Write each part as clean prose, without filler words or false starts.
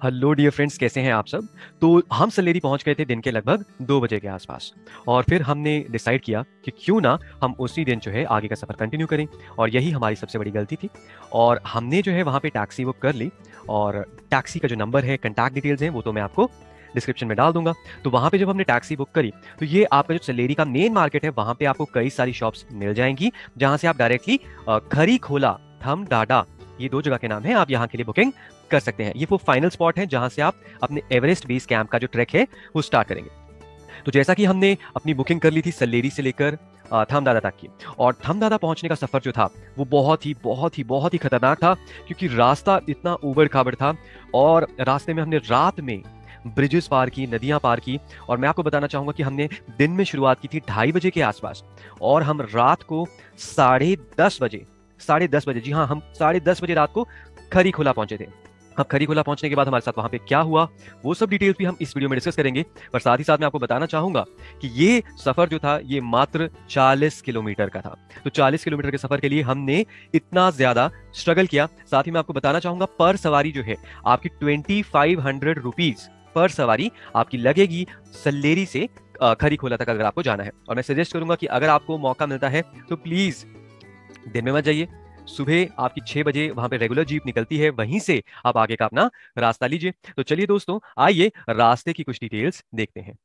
Hello dear friends, कैसे हैं आप सब। तो हम सल्लेरी पहुंच गए थे दिन के लगभग 2 बजे के आसपास। और फिर हमने डिसाइड किया कि क्यों ना हम उसी दिन जो है आगे का सफ़र कंटिन्यू करें। और यही हमारी सबसे बड़ी गलती थी। और हमने जो है वहाँ पे टैक्सी बुक कर ली। और टैक्सी का जो नंबर है, कंटैक्ट डिटेल्स हैं, वो तो मैं आपको डिस्क्रिप्शन में डाल दूंगा। तो वहाँ पे जब हमने टैक्सी बुक करी तो ये आपका जो सल्लेरी का मेन मार्केट है, वहाँ पे आपको कई सारी शॉप्स मिल जाएंगी जहाँ से आप डायरेक्टली खरी खोला, थम डाडा, ये 2 जगह के नाम है, आप यहाँ के लिए बुकिंग कर सकते हैं। ये वो फाइनल स्पॉट है जहां से आप अपने एवरेस्ट बेस कैंप का जो ट्रैक है वो स्टार्ट करेंगे। तो जैसा कि हमने अपनी बुकिंग कर ली थी सल्लेरी से लेकर थमदादा तक की, और थमदादा पहुंचने का सफर जो था वो बहुत ही खतरनाक था, क्योंकि रास्ता इतना ऊबड़ खाबड़ था। और रास्ते में हमने रात में ब्रिजेस पार की, नदियां पार की। और मैं आपको बताना चाहूंगा कि हमने दिन में शुरुआत की थी 2:30 बजे के आसपास, और हम रात को 10:30 बजे, जी हाँ, हम 10:30 बजे रात को खरी खोला पहुंचे थे। अब खरी खोला पहुंचने के बाद हमारे साथ वहां पे क्या हुआ, वो सब डिटेल्स भी हम इस वीडियो में डिस्कस करेंगे। पर साथ ही साथ मैं आपको बताना चाहूंगा कि ये सफर जो था ये मात्र 40 किलोमीटर का था। तो 40 किलोमीटर के सफर के लिए हमने इतना ज्यादा स्ट्रगल किया। साथ ही मैं आपको बताना चाहूंगा, पर सवारी जो है आपकी 2500 रुपीज पर सवारी आपकी लगेगी सल्लेरी से खरी खोला तक, अगर आपको जाना है। और मैं सजेस्ट करूंगा कि अगर आपको मौका मिलता है तो प्लीज दिन में मत जाइए। सुबह आपकी 6 बजे वहां पे रेगुलर जीप निकलती है, वहीं से आप आगे का अपना रास्ता लीजिए। तो चलिए दोस्तों, आइए रास्ते की कुछ डिटेल्स देखते हैं।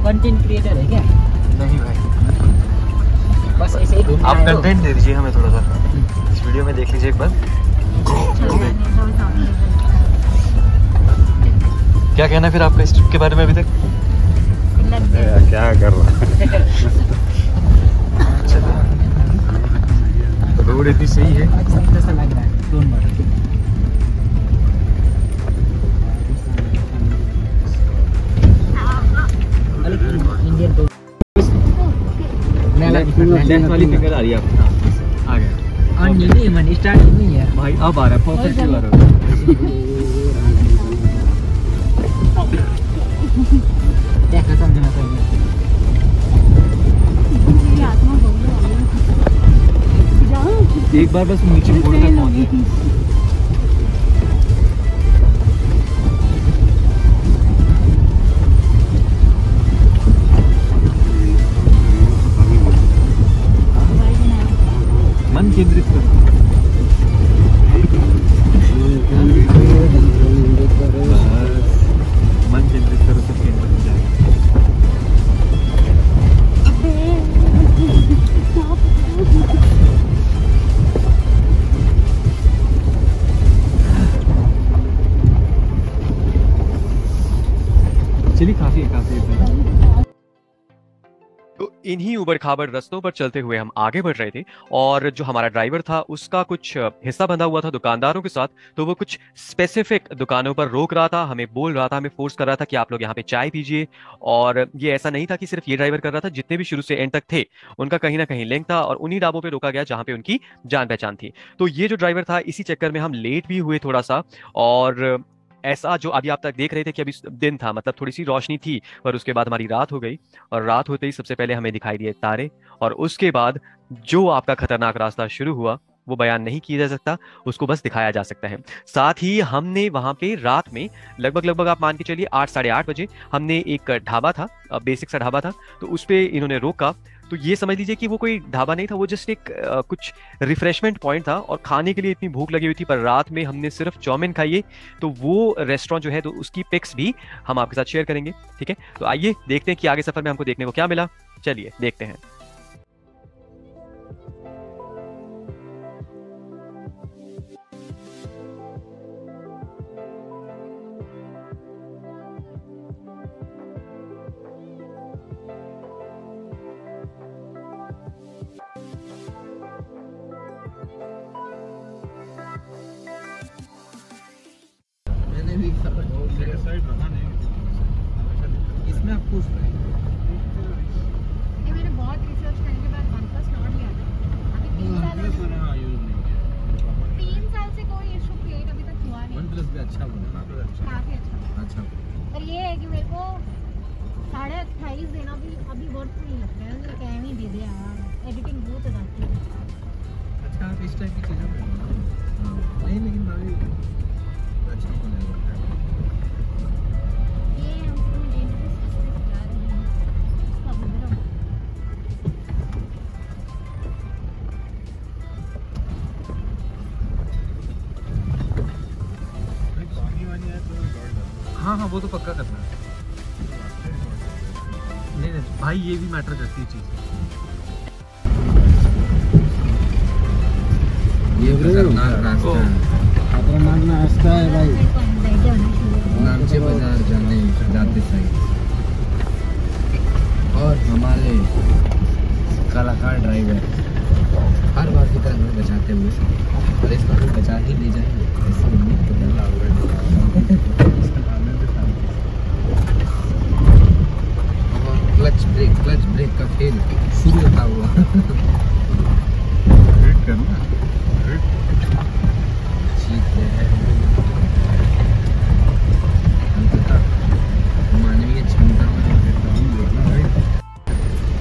कंटेंट क्रिएटर है क्या? नहीं भाई, बस ऐसे ही घूमना आप है। कंटेंट दे दीजिए हमें थोड़ा सा, इस वीडियो में देख लीजिए एक बार। क्या कहना है फिर आपका इस ट्रिप के बारे में अभी तक? क्या कर रहा रोड इतनी सही है। ऐसा लग रहा है दोनों बार। इंडियन तो लेफ्ट वाली फिंगर आ रही है आपकी। आ गया। और नहीं मन स्टार्टिंग नहीं है भाई अब आ रहा है, परफेक्टली आ रहा है। क्या खत्म करना चाहिए। एक बार बस नीचे मोड़ में पहुंचे। मन केंद्रित कर। मन केंद्रित करो तो केंद्र हो जाएगा। काफी है। तो इन्हीं उबड़ खाबड़ रास्तों पर चलते हुए हम आगे बढ़ रहे थे और जो हमारा ड्राइवर था उसका कुछ हिस्सा बंधा हुआ था दुकानदारों के साथ। तो वो कुछ स्पेसिफिक दुकानों पर रोक रहा था, हमें बोल रहा था, हमें फोर्स कर रहा था कि आप लोग यहाँ पे चाय पीजिए। और ये ऐसा नहीं था कि सिर्फ ये ड्राइवर कर रहा था, जितने भी शुरू से एंड तक थे उनका कहीं ना कहीं लिंक था और उन्हीं ढाबों पे रोका गया जहाँ पे उनकी जान पहचान थी। तो ये जो ड्राइवर था, इसी चक्कर में हम लेट भी हुए थोड़ा सा। और ऐसा जो अभी आप तक देख रहे थे कि अभी दिन था, मतलब थोड़ी सी रोशनी थी, पर उसके बाद हमारी रात हो गई। और रात होते ही सबसे पहले हमें दिखाई दिए तारे, और उसके बाद जो आपका खतरनाक रास्ता शुरू हुआ वो बयान नहीं किया जा सकता, उसको बस दिखाया जा सकता है। साथ ही हमने वहां पे रात में लगभग आप मान के चलिए 8 साढ़े 8 बजे हमने एक ढाबा था, बेसिक सा ढाबा था, तो उस पे इन्होंने रोका। तो ये समझ लीजिए कि वो कोई ढाबा नहीं था, वो जस्ट एक कुछ रिफ्रेशमेंट पॉइंट था और खाने के लिए इतनी भूख लगी हुई थी। पर रात में हमने सिर्फ चाउमीन खाई है, तो वो रेस्टोरेंट जो है तो उसकी पिक्स भी हम आपके साथ शेयर करेंगे। ठीक है, तो आइए देखते हैं कि आगे सफर में हमको देखने को क्या मिला। चलिए देखते हैं। इसमें आप पूछ रहे हैं। ये मैंने बहुत रिसर्च करने के बाद OnePlus Nord लिया था। अभी 3 साल हो गए। 3 साल से कोई इशू क्रिएट अभी तक हुआ नहीं। OnePlus भी अच्छा बना, काफी अच्छा। अच्छा। पर ये है कि मेरे को 28.5 देना भी अभी वर्थ नहीं लगता है। ये क्या ही दे दे यार, एडिटिंग बहुत हो जाती है। अच्छा, आप इस टाइप की चीज़ें नहीं, लेकिन भाई अच्छा बनेगा। ये हम इसमें dangerous रास्ते से जा रहे हैं। इसका विवरण हाँ हाँ, वो तो पक्का करना है। नहीं नहीं भाई, ये भी मैटर करती है चीज़। ये खतरनाक रास्ता है, खतरनाक रास्ता है भाई। मेरे को anxiety होना शुरू हो गई। नामचे बाजार जाते सही। और हमारे कलाकार ड्राइवर हर बार की तरह हमें बचाते हुए, और इस बार बचा ही ले जाएंगे ऐसी उम्मीद तो है। और क्लच ब्रेक का खेल शुरू होता हुआ। ठीक है, मानवीय क्षमता में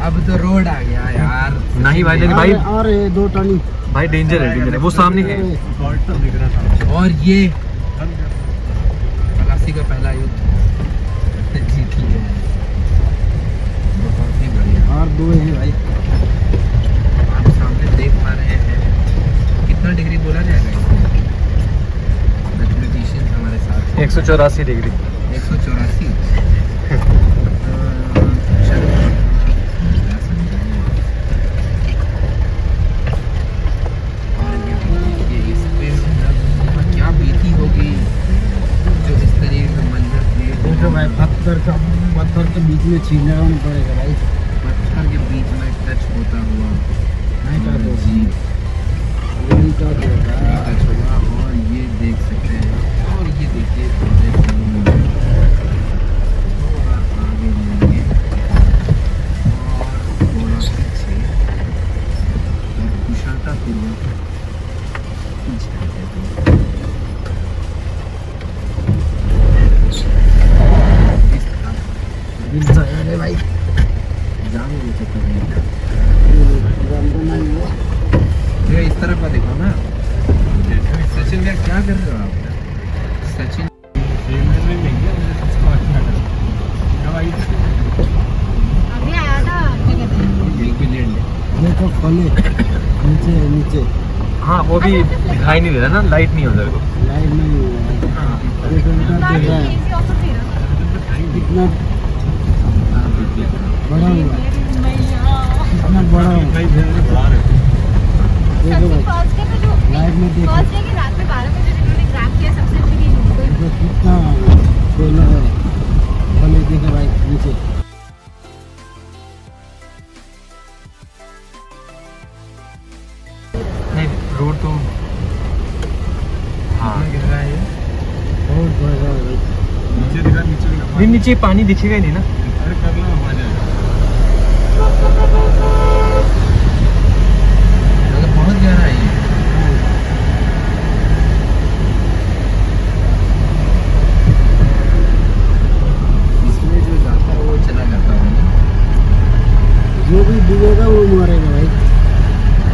अब तो रोड आ गया यार। नहीं भाई, लेकिन भाई और ये 2 टर्निंग भाई डेंजर है, वो सामने है। और ये खलासी का पहला युद्ध जीत लिया है। बहुत ही बढ़िया। और 2 है भाई। आप सामने देख पा रहे हैं कितना डिग्री बोला जाएगा इसमें। मैथमेटिशियंस हमारे साथ 184 डिग्री। 184। और ये इस पे क्या बीती होगी जो इस तरीके का मंजर क्रिएट देखो भाई, पत्थर के बीच में छीनना पड़ेगा भाई। पत्थर के बीच में टच होता हुआ नहीं कर दो जीप नहीं कर देगा। टच होगा। और ये देख सकते हैं, और ये देखिए थोड़ा आगे जाएंगे और थोड़ा पीछे और कुशलतापूर्वक पीछे आते हैं। अरे भाई जाम हो चुका है। ये इस तरफ का देखो ना। सचिन भैया क्या कर रहे हो आप? सचिन अभी आया था, क्या कहते हैं? न्यूजीलैंड देखो खोले नीचे हाँ, वो भी दिखाई नहीं दे रहा ना, लाइट नहीं है उधर को। लाइट नहीं है। देखो इधर देख रहा है AC ऑफ थी ना। कितना बड़ा हुआ, भैया कितना बड़ा हुआ। देखो भाई, फर्स्ट डे पे जो लाइट में देखो फर्स्ट डे की रात में 12 बजे जिन्होंने ग्रैब किया सबसे अच्छी चीज हो गई। देखो कितना खोले है। खोले देखो भाई नीचे गिर रहा है ये। बहुत बड़ा है भाई। नीचे दिखा नहीं, नीचे पानी दिखेगा ही नहीं ना। अरे कर लो आ जाएगा। मतलब बहुत गहरा है ये। इसमें जो जाता है वो चला जाता है ना। जो भी डूबेगा वो मरेगा भाई,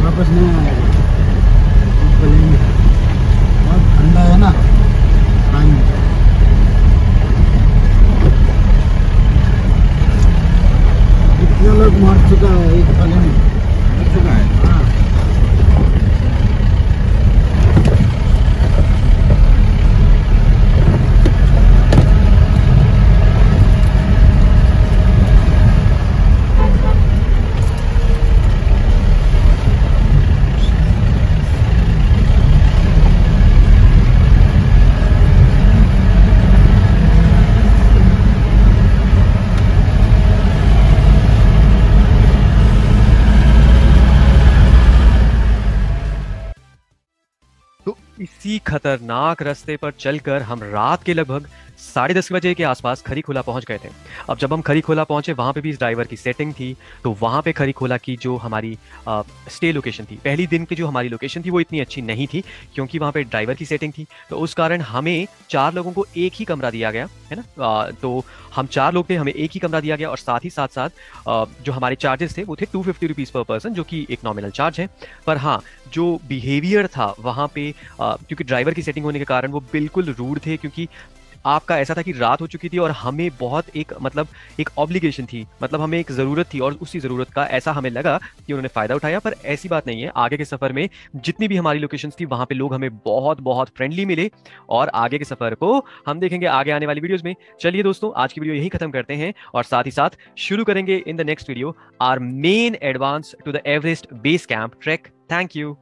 वापस नहीं आएगा। चलेंगे। बहुत ठंडा है ना पानी। कितने लोग मर चुका है एक पले में। मर चुका है। हाँ। तो इसी खतरनाक रास्ते पर चलकर हम रात के लगभग 10:30 बजे के आसपास खरीखोला पहुंच गए थे। अब जब हम खरीखोला पहुंचे वहां पे भी इस ड्राइवर की सेटिंग थी, तो वहां पे खरीखोला की जो हमारी स्टे लोकेशन थी, पहली दिन की जो हमारी लोकेशन थी वो इतनी अच्छी नहीं थी, क्योंकि वहां पे ड्राइवर की सेटिंग थी। तो उस कारण हमें 4 लोगों को एक ही कमरा दिया गया, है ना। तो हम 4 लोग थे, हमें एक ही कमरा दिया गया, और साथ ही साथ जो हमारे चार्जेस थे वो थे 250 रुपीज़ पर पर्सन, जो कि एक नॉमिनल चार्ज है। पर हाँ, जो बिहेवियर था वहाँ पे, क्योंकि ड्राइवर की सेटिंग होने के कारण वो बिल्कुल रूड थे, क्योंकि आपका ऐसा था कि रात हो चुकी थी और हमें बहुत एक मतलब एक ऑब्लिगेशन थी, मतलब हमें एक ज़रूरत थी, और उसी ज़रूरत का ऐसा हमें लगा कि उन्होंने फ़ायदा उठाया। पर ऐसी बात नहीं है, आगे के सफ़र में जितनी भी हमारी लोकेशंस थी वहाँ पे लोग हमें बहुत बहुत फ्रेंडली मिले, और आगे के सफ़र को हम देखेंगे आगे आने वाली वीडियोज़ में। चलिए दोस्तों, आज की वीडियो यही खत्म करते हैं, और साथ ही साथ शुरू करेंगे in the next video our main advance to the Everest base camp trek. Thank you.